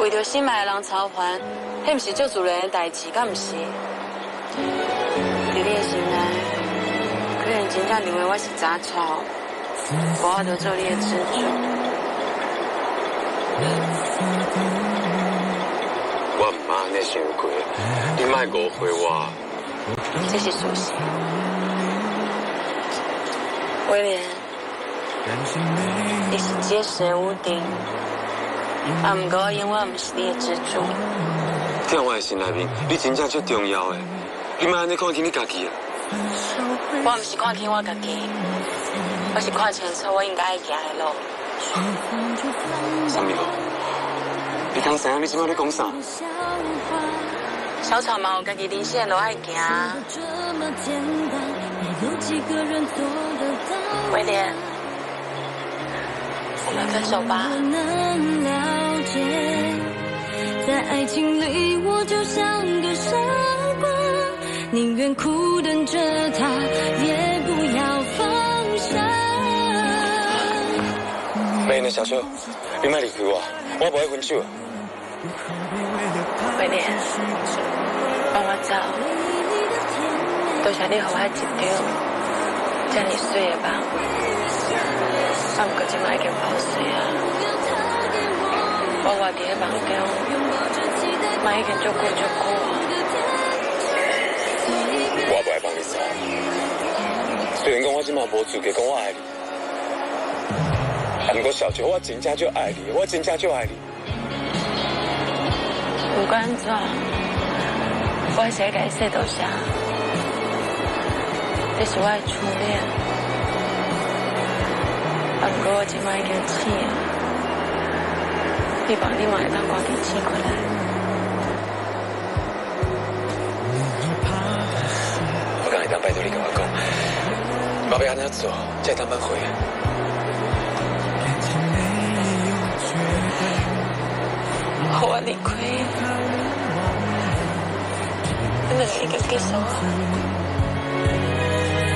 为着心爱的人操烦，迄毋是做自然的代志，敢毋是？伫你的心内，可能真正认为我是杂草，我就做你的支柱。我唔安尼想过，你莫误会我。这是事实。威廉，你是结实无敌，毋过永远毋是你的支柱。在我的心内面，你真正最重要的，你莫安尼看轻你家己啊！我毋是看轻我家己，我是看清楚我应该行的路。什么路？你敢知影你即摆在讲啥？小草嘛有家己人生的路爱行。威廉，我们分手吧。在爱情里，我就像个傻瓜，宁愿苦等着他，也不要放下。妹呢，小秋，你莫离开我，我不会分手。威廉，帮我走，多谢你给我一张这么水的梦，不过现在已经爆水啊！我活在梦中，梦已经足久。我不爱帮你走，虽然讲我今嘛无资格讲我爱你，不过小秋，我真正就爱你，我真正就爱你。不管怎，我还是要甲你说多谢。你是我的初恋，不过我今晚已经醒了，希望你嘛会当赶紧醒过来。我刚才当拜托你跟我讲，我要安怎做才当挽回？好我离开，咱两个已经结束了。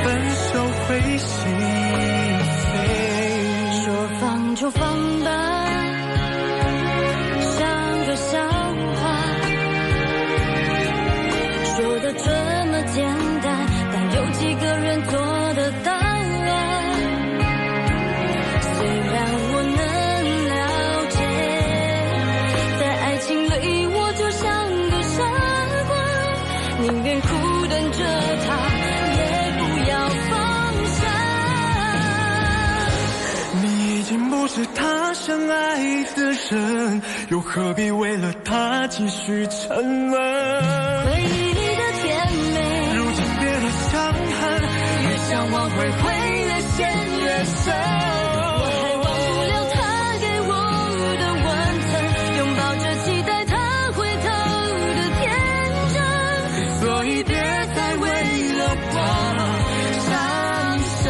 分手会心碎，说放就放吧，像个笑话，说的这么简单，但有几个人做得到啊？虽然我能了解，在爱情里我就像个傻瓜，宁愿苦等着他。已经不是他深爱的人，又何必为了他继续沉沦？回忆里的甜美，如今变得伤痕，越想挽回，会越陷越深。我还忘不了他给我的温存，拥抱着期待他回头的天真，所以别再为了我伤神。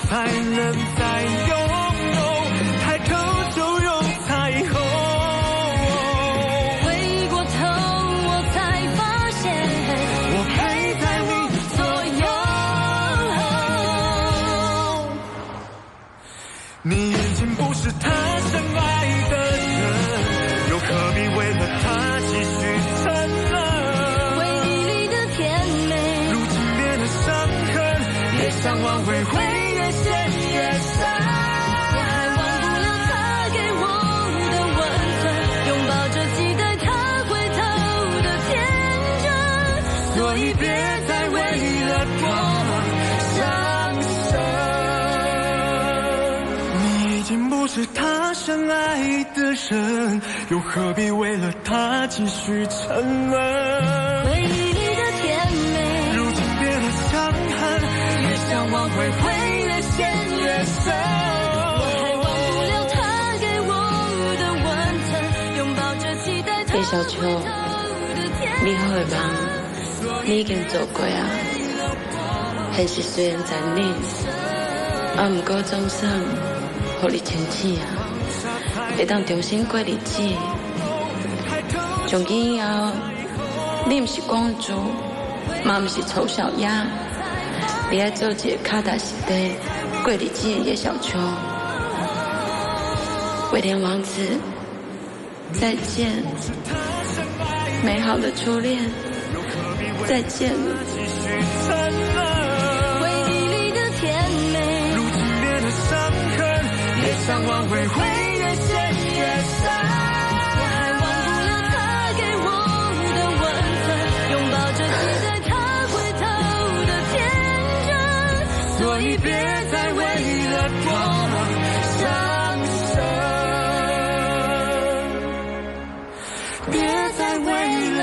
才能再拥有，抬头就有彩虹。回过头我才发现，我陪在你左右。你已经不是他深爱的人，又何必为了他继续沉沦？回忆里的甜美，如今变得伤痕，越想挽回会越陷越深，我还忘不了他给我的温存，拥抱着期待他回头的天真，所以别再为了我伤神。你已经不是他深爱的人，又何必为了他继续沉沦？回忆里的甜美，如今变得伤痕，越想挽回会越陷越深，我还忘不了他给我的温存，拥抱着期待他小秋，你好的梦，你已经做过啊。现实虽然残忍，不过总算让你清醒啊，会当重新过日子。从今以后，你不是公主，嘛不是丑小鸭，你要做一个脚踏实地过日子的叶小秋。威廉王子，再见，美好的初恋，再见了。回忆里的甜美，如今变得伤痕，也想挽回回越陷越深。我还忘不了他给我的温存，拥抱着期待他回头的天真，所以别再为了过往伤神，别再为了